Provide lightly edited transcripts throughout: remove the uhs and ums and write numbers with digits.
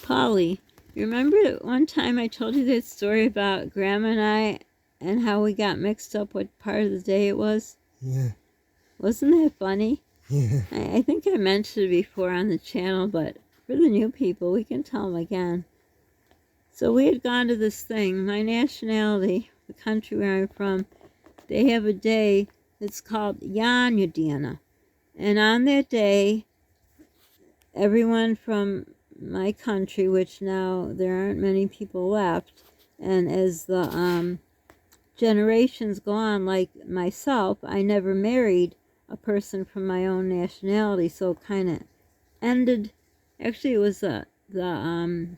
Polly, you remember one time I told you that story about Grandma and I and how we got mixed up what part of the day it was? Yeah. Wasn't that funny? Yeah. I think I mentioned it before on the channel, but for the new people, we can tell them again. So we had gone to this thing, my nationality, the country where I'm from, they have a day that's called Yanyadina. And on that day, everyone from my country, which now there aren't many people left, and as the generations go on, like myself, I never married a person from my own nationality, so it kind of ended. Actually, it was the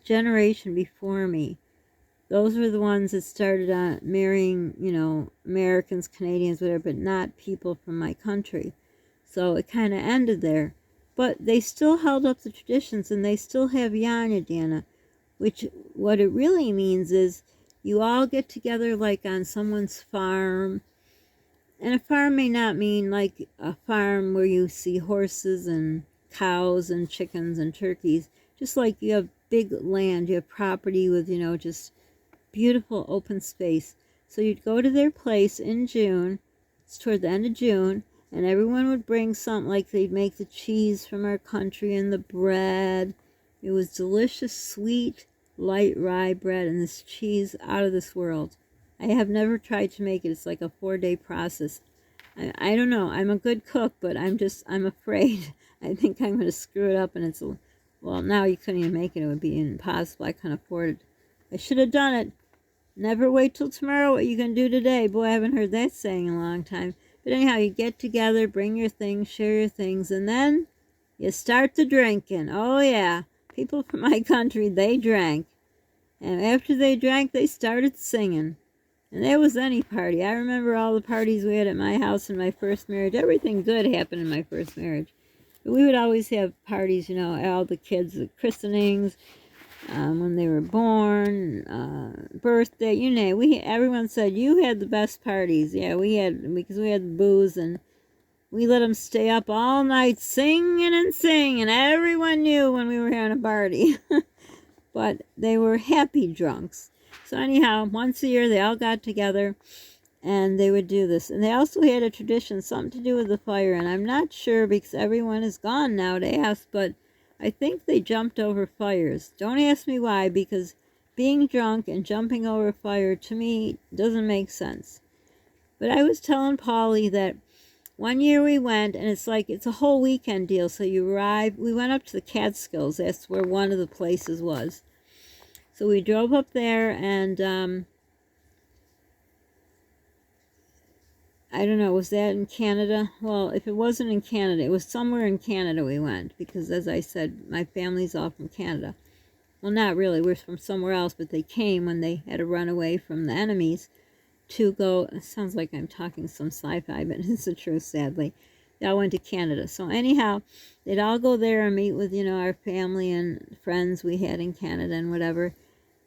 generation before me. Those were the ones that started on marrying, Americans, Canadians, whatever, but not people from my country. So it kind of ended there. But they still held up the traditions, and they still have Yanadana, which what it really means is you all get together like on someone's farm. And a farm may not mean like a farm where you see horses and cows and chickens and turkeys. Just like you have big land, you have property with, just beautiful open space. So you'd go to their place in June, it's toward the end of June, and everyone would bring something, like they'd make the cheese from our country and the bread. It was delicious, sweet, light rye bread, and this cheese out of this world. I have never tried to make it. It's like a 4-day process. I don't know. I'm a good cook, but I'm afraid. I think I'm going to screw it up, and well, now you couldn't even make it. It would be impossible. I couldn't afford it. I should have done it. Never wait till tomorrow what you can do today. Boy, I haven't heard that saying in a long time. But anyhow, you get together, bring your things, share your things, and then you start the drinking. Oh, yeah. People from my country, they drank. And after they drank, they started singing. And that was any party. I remember all the parties we had at my house in my first marriage. Everything good happened in my first marriage. But we would always have parties, all the kids, the christenings, when they were born, birthday, everyone said you had the best parties. Yeah, we had, because we had booze, and we let them stay up all night singing and singing, and everyone knew when we were having a party. But they were happy drunks. So anyhow, once a year they all got together and they would do this. And they also had a tradition, something to do with the fire, and I'm not sure because everyone is gone now to ask, but I think they jumped over fires. Don't ask me why, because being drunk and jumping over fire to me doesn't make sense. But I was telling Polly that one year we went, and it's a whole weekend deal. So you arrive, we went up to the Catskills. That's where one of the places was. So we drove up there, and I don't know, was that in Canada? Well, if it wasn't in Canada, it was somewhere in Canada we went, because as I said, my family's all from Canada. Well, not really, we're from somewhere else, but they came when they had to run away from the enemies to go, it sounds like I'm talking some sci-fi, but it's the truth, sadly. They all went to Canada. So anyhow, they'd all go there and meet with, our family and friends we had in Canada and whatever.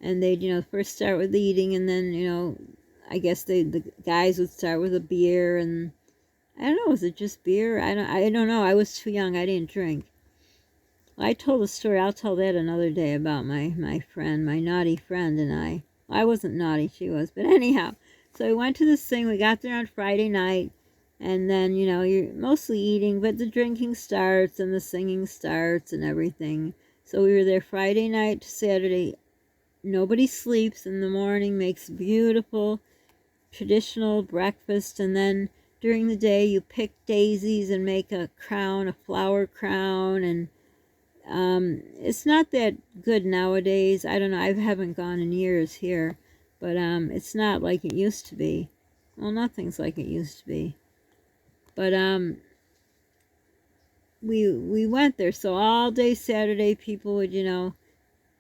And they'd, first start with eating, and then, I guess the guys would start with a beer, and I don't know, was it just beer? I don't know. I was too young. I didn't drink. Well, I told a story. I'll tell that another day about my friend, my naughty friend, and I. Well, I wasn't naughty, she was. But anyhow, so we went to this thing. We got there on Friday night, and then, you're mostly eating, but the drinking starts and the singing starts and everything. So we were there Friday night to Saturday. Nobody sleeps in the morning, makes beautiful traditional breakfast, and then during the day you pick daisies and make a crown, a flower crown, and it's not that good nowadays. I don't know, I haven't gone in years here, but it's not like it used to be. Well, nothing's like it used to be. But we went there, so all day Saturday people would,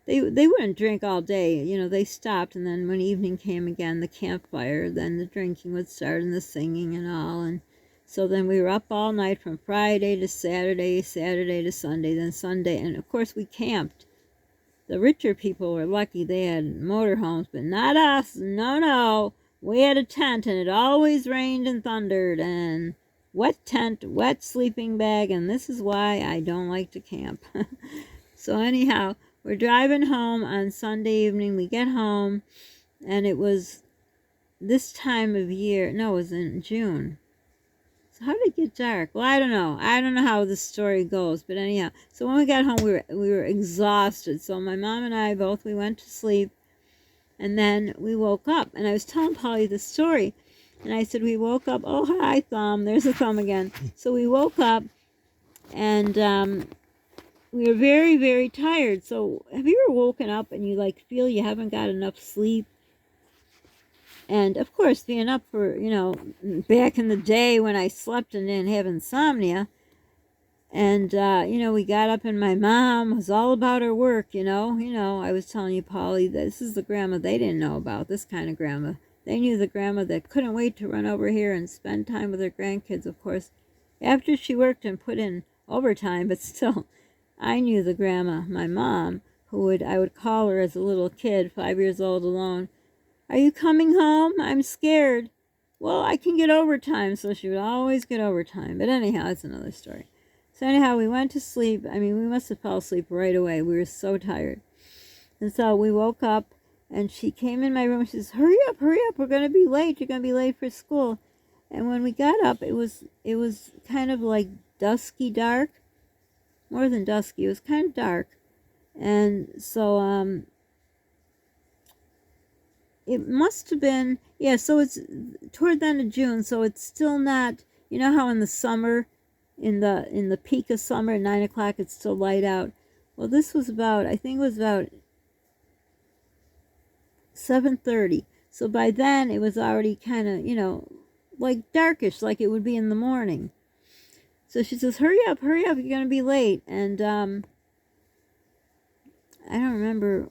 they wouldn't drink all day. They stopped, and then when evening came again, the campfire, then the drinking would start and the singing and all. And so then we were up all night from Friday to Saturday, Saturday to Sunday, then Sunday. And of course we camped. The richer people were lucky. They had motorhomes, but not us. No. We had a tent, and it always rained and thundered, and wet tent, wet sleeping bag, and this is why I don't like to camp. So anyhow, we're driving home on Sunday evening. We get home, and it was this time of year. No, it was in June. So how did it get dark? Well, I don't know. I don't know how the story goes, but anyhow. So when we got home, we were exhausted. So my mom and I both, we went to sleep, and then we woke up. And I was telling Polly the story, and I said we woke up. Oh, hi, Thumb. There's a thumb again. So we woke up, and we were very, very tired. So have you ever woken up and you like feel you haven't got enough sleep? And of course, being up for, back in the day when I slept and didn't have insomnia. And, we got up and my mom was all about her work, I was telling you, Polly, this is the grandma they didn't know about, this kind of grandma. They knew the grandma that couldn't wait to run over here and spend time with her grandkids, of course, after she worked and put in overtime, but still, I knew the grandma, my mom, I would call her as a little kid, 5 years old, alone. Are you coming home? I'm scared. Well, I can get overtime, so she would always get overtime. But anyhow, it's another story. So anyhow, we went to sleep. I mean, we must have fell asleep right away. We were so tired. And so we woke up, and she came in my room. She says, hurry up. We're going to be late. You're going to be late for school. And when we got up, it was kind of like dusky dark. More than dusky. It was kind of dark. And so, it must have been, so it's toward the end of June, so it's still not, you know how in the summer, in the peak of summer at 9 o'clock, it's still light out. Well, this was I think it was about 7:30. So by then, it was already kind of, like darkish, like it would be in the morning. So she says, hurry up, you're going to be late. And I don't remember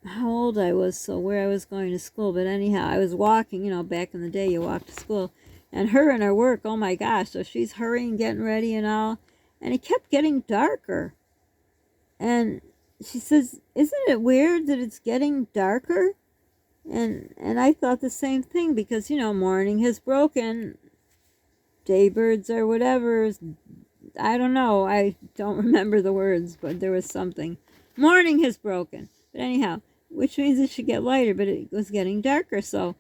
how old I was, so where I was going to school, but anyhow, I was walking, back in the day you walked to school, and her and her work, oh my gosh, so she's hurrying, getting ready and all, and it kept getting darker, and she says, isn't it weird that it's getting darker? And I thought the same thing, because, morning has broken, daybirds or whatever, I don't know, I don't remember the words, but there was something, morning has broken, but anyhow, which means it should get lighter, but it was getting darker, so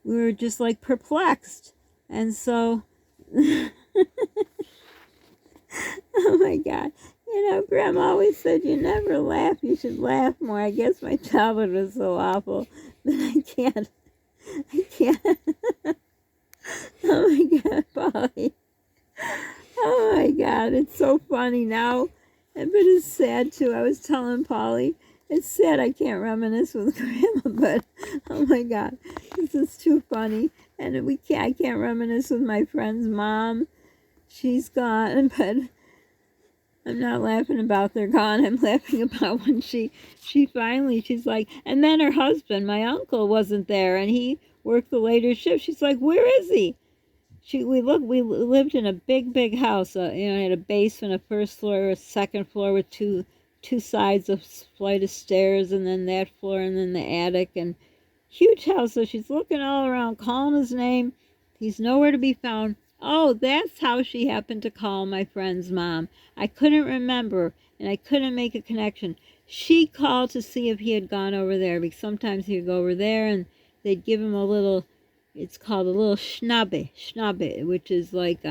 we were just like perplexed. And so, oh my God, Grandma always said you never laugh, you should laugh more. I guess my childhood was so awful, but I can't. Oh my God, Polly. Oh my God, it's so funny now, but it's sad too. I was telling Polly, it's sad I can't reminisce with Grandma, but oh my God, this is too funny. And I can't reminisce with my friend's mom. She's gone, but I'm not laughing about they're gone. I'm laughing about when she finally, she's like, and then her husband, my uncle, wasn't there, and he worked the later shift. She's like, where is he? We lived in a big house. It had a basement, a first floor, a second floor with two sides of flight of stairs, and then that floor, and then the attic, and huge house. So she's looking all around, calling his name. He's nowhere to be found. Oh, that's how she happened to call my friend's mom. I couldn't remember, and I couldn't make a connection. She called to see if he had gone over there, because sometimes he would go over there, and they'd give him a little, it's called a little schnabbe, which is like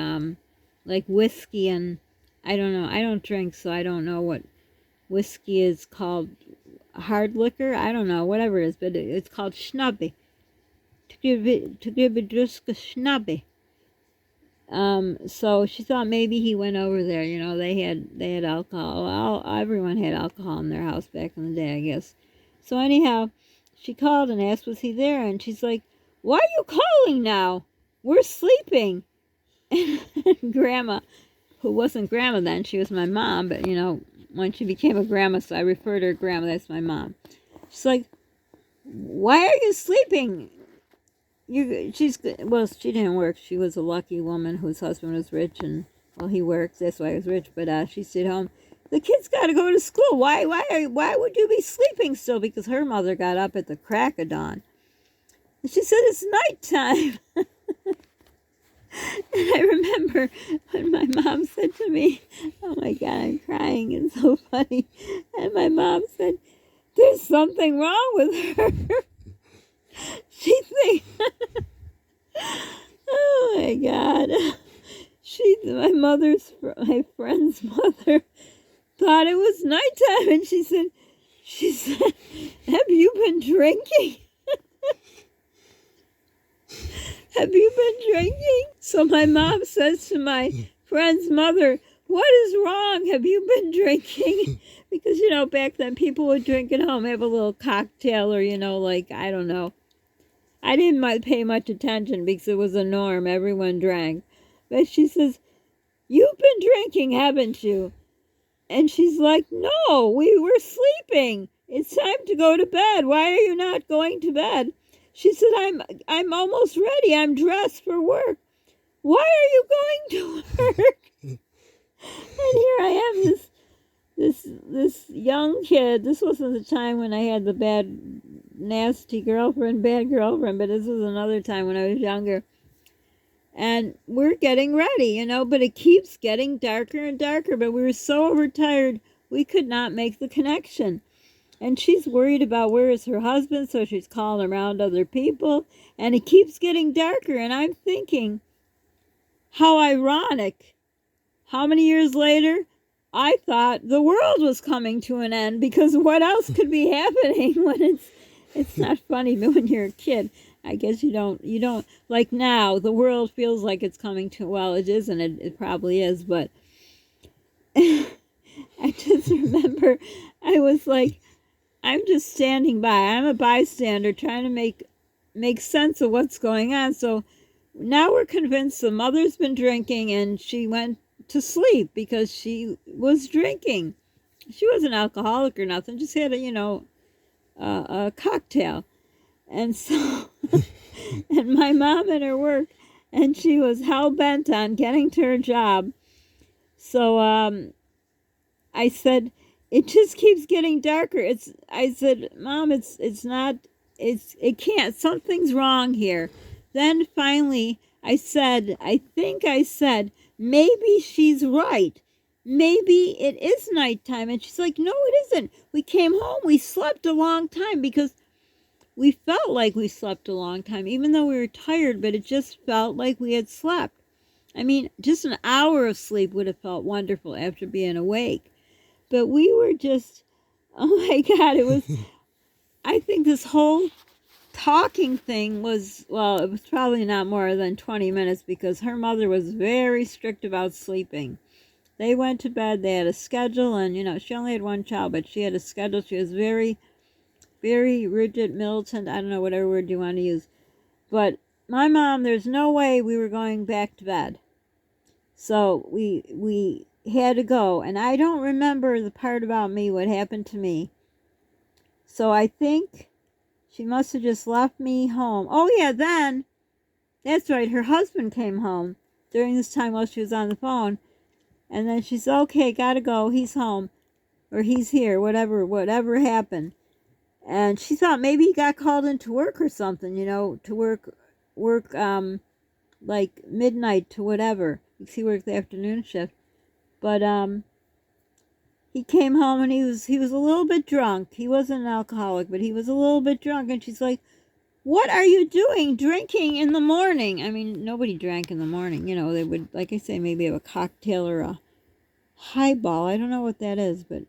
whiskey, and I don't know. I don't drink, so I don't know what whiskey is called, hard liquor, I don't know, whatever it is, but it's called schnabbe. To give it just a schnabbe. So she thought maybe he went over there. They had alcohol. Everyone had alcohol in their house back in the day, I guess. So anyhow, she called and asked, was he there? And she's like, why are you calling now? We're sleeping. And Grandma, who wasn't Grandma then, she was my mom, but when she became a grandma, so I refer to her Grandma, that's my mom. She's like, why are you sleeping? She didn't work. She was a lucky woman whose husband was rich, and, well, he works, that's why he was rich, but she stayed home. The kids got to go to school. Why would you be sleeping still? Because her mother got up at the crack of dawn. And she said, it's nighttime. And I remember when my mom said to me, oh my God, I'm crying, it's so funny. And my mom said, there's something wrong with her. She thinks, oh my God. My friend's mother thought it was nighttime, and she said, have you been drinking? Have you been drinking? So my mom says to my friend's mother, what is wrong? Have you been drinking? Because, back then people would drink at home, have a little cocktail or, like, I don't know. I didn't pay much attention because it was a norm. Everyone drank. But she says, you've been drinking, haven't you? And she's like, no, we were sleeping. It's time to go to bed. Why are you not going to bed? She said, I'm almost ready. I'm dressed for work. Why are you going to work? And here I am, this young kid. This wasn't the time when I had the nasty bad girlfriend, but this was another time when I was younger. And we're getting ready, but it keeps getting darker and darker. But we were so overtired, we could not make the connection. And she's worried about where is her husband, so she's calling around other people. And it keeps getting darker, and I'm thinking, how ironic. How many years later, I thought the world was coming to an end, because what else could be happening when it's not funny when you're a kid. I guess you don't, like now, the world feels like it's coming to, well, it isn't, it probably is, but I just remember, I was like, I'm just standing by. I'm a bystander trying to make sense of what's going on. So now we're convinced the mother's been drinking and she went to sleep because she was drinking. She wasn't alcoholic or nothing, just had a cocktail. And so, and my mom at her work, and she was hell-bent on getting to her job. So I said, it just keeps getting darker. I said, Mom, it can't, something's wrong here. Then finally I think I said, maybe she's right. Maybe it is nighttime. And she's like, no, it isn't. We came home, we slept a long time, because we felt like we slept a long time, even though we were tired, but it just felt like we had slept. I mean, just an hour of sleep would have felt wonderful after being awake. But we were just, oh my God, it was, I think this whole talking thing was, well, it was probably not more than 20 minutes, because her mother was very strict about sleeping. They went to bed, they had a schedule, and, she only had one child, but she had a schedule. She was very, very rigid, militant, I don't know, whatever word you want to use. But my mom, there's no way we were going back to bed. So we had to go. And I don't remember the part about me, what happened to me. So I think she must have just left me home. Oh yeah, then, that's right, her husband came home during this time while she was on the phone. And then she said, okay, gotta go, he's home. Or he's here, whatever happened. And she thought maybe he got called into work or something, to work like midnight to whatever, because he worked the afternoon shift. But he came home and he was a little bit drunk. He wasn't an alcoholic, but he was a little bit drunk. And she's like, what are you doing drinking in the morning? I mean, nobody drank in the morning. They would, like I say, maybe have a cocktail or a highball. I don't know what that is, but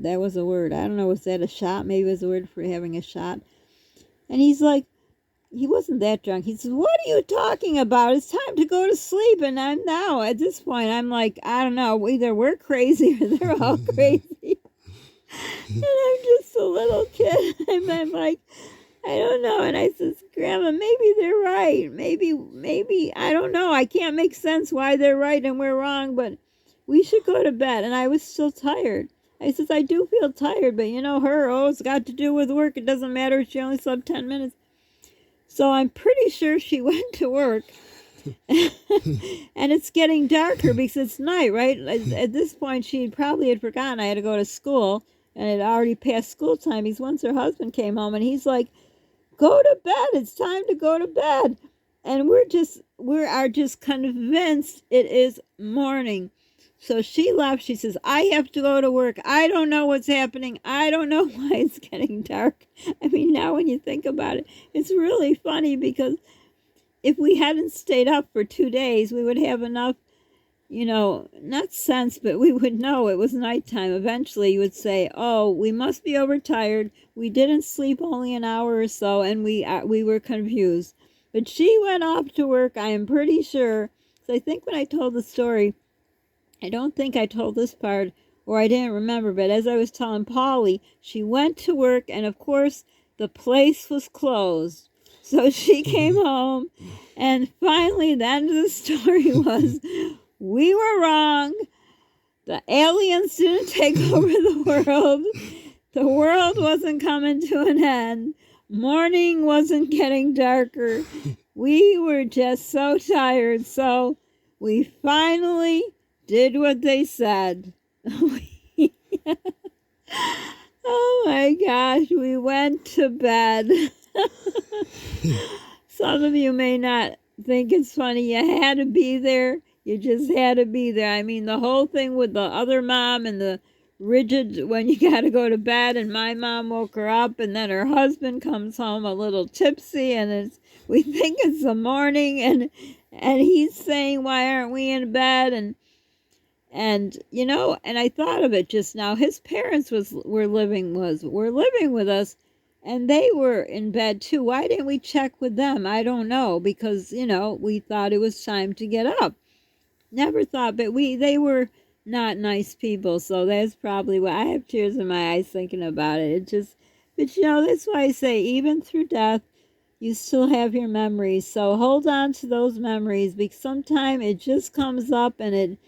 that was a word. I don't know, was that a shot? Maybe it was a word for having a shot. And he's like, he wasn't that drunk. He says, what are you talking about? It's time to go to sleep. And I'm now, at this point, I'm like, I don't know, either we're crazy or they're all crazy. And I'm just a little kid. And I'm like, I don't know. And I says, Grandma, maybe they're right. Maybe, I don't know. I can't make sense why they're right and we're wrong, but we should go to bed. And I was still tired. I says, I do feel tired, but it's got to do with work. It doesn't matter. She only slept 10 minutes. So I'm pretty sure she went to work. And it's getting darker because it's night, right? At this point, she probably had forgotten I had to go to school, and it already passed school time, because once her husband came home, and he's like, go to bed. It's time to go to bed. And we are just convinced it is morning. So she left. She says, I have to go to work. I don't know what's happening. I don't know why it's getting dark. I mean, now when you think about it, it's really funny because if we hadn't stayed up for 2 days, we would have enough, not sense, but we would know it was nighttime. Eventually, you would say, oh, we must be overtired. We didn't sleep only an hour or so, and we were confused. But she went off to work, I am pretty sure. So I think when I told the story, I don't think I told this part, or I didn't remember, but as I was telling Polly, she went to work, and of course, the place was closed. So she came home, and finally, the end of the story was, we were wrong. The aliens didn't take over the world. The world wasn't coming to an end. Morning wasn't getting darker. We were just so tired, so we finally did what they said. Oh my gosh, we went to bed. Some of you may not think it's funny. You had to be there. You just had to be there. I mean, the whole thing with the other mom and the rigid when you got to go to bed, and my mom woke her up, and then her husband comes home a little tipsy, and we think it's the morning, and he's saying, why aren't we in bed? And I thought of it just now. His parents were living with us, and they were in bed too. Why didn't we check with them? I don't know, because we thought it was time to get up. Never thought, but they were not nice people, so that's probably why I have tears in my eyes thinking about it. But that's why I say, even through death, you still have your memories. So hold on to those memories, because sometimes it just comes up, and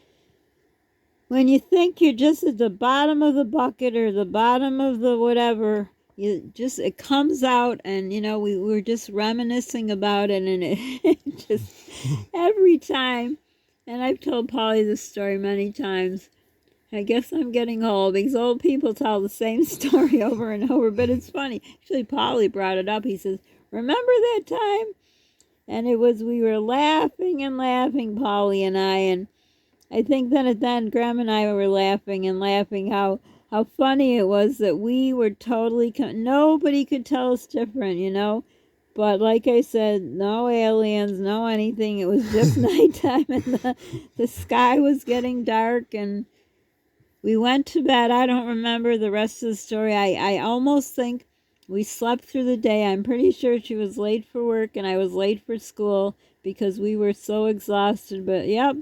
when you think you're just at the bottom of the bucket or the bottom of the whatever, it comes out, and we were just reminiscing about it, and it just every time. And I've told Polly this story many times. I guess I'm getting old, because old people tell the same story over and over, but it's funny. Actually, Polly brought it up. He says, remember that time? And we were laughing and laughing, Polly and and I think then Graham and I were laughing how funny it was that we were totally, nobody could tell us different, But like I said, no aliens, no anything. It was just nighttime, and the sky was getting dark, and we went to bed. I don't remember the rest of the story. I almost think we slept through the day. I'm pretty sure she was late for work, and I was late for school because we were so exhausted. But yep,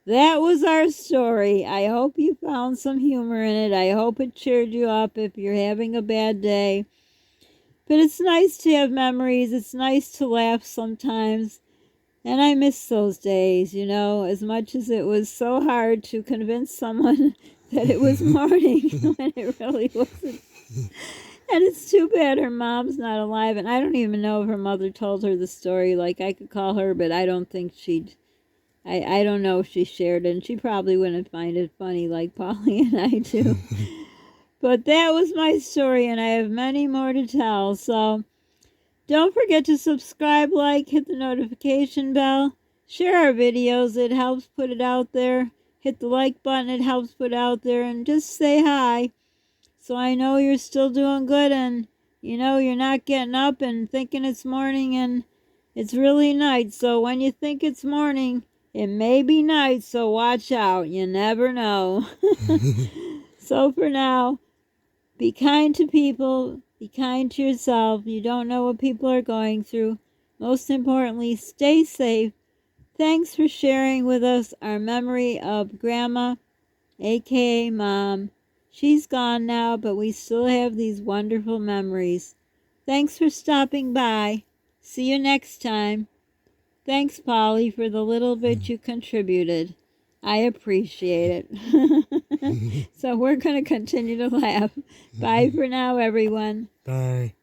that was our story. I hope you found some humor in it. I hope it cheered you up if you're having a bad day. But it's nice to have memories. It's nice to laugh sometimes. And I miss those days, as much as it was so hard to convince someone that it was morning when it really wasn't. And it's too bad her mom's not alive. And I don't even know if her mother told her the story. Like, I could call her, but I don't think I don't know if she shared it. And she probably wouldn't find it funny like Polly and I do. But that was my story, and I have many more to tell. So don't forget to subscribe, hit the notification bell, share our videos. It helps put it out there. Hit the like button. It helps put it out there. And just say hi, so I know you're still doing good, and you're not getting up and thinking it's morning and it's really night. So when you think it's morning, it may be night, so watch out. You never know. So for now, be kind to people. Be kind to yourself. You don't know what people are going through. Most importantly, stay safe. Thanks for sharing with us our memory of Grandma, aka Mom. She's gone now, but we still have these wonderful memories. Thanks for stopping by. See you next time. Thanks, Polly, for the little bit you contributed. I appreciate it. So we're going to continue to laugh. Bye for now, everyone. Bye.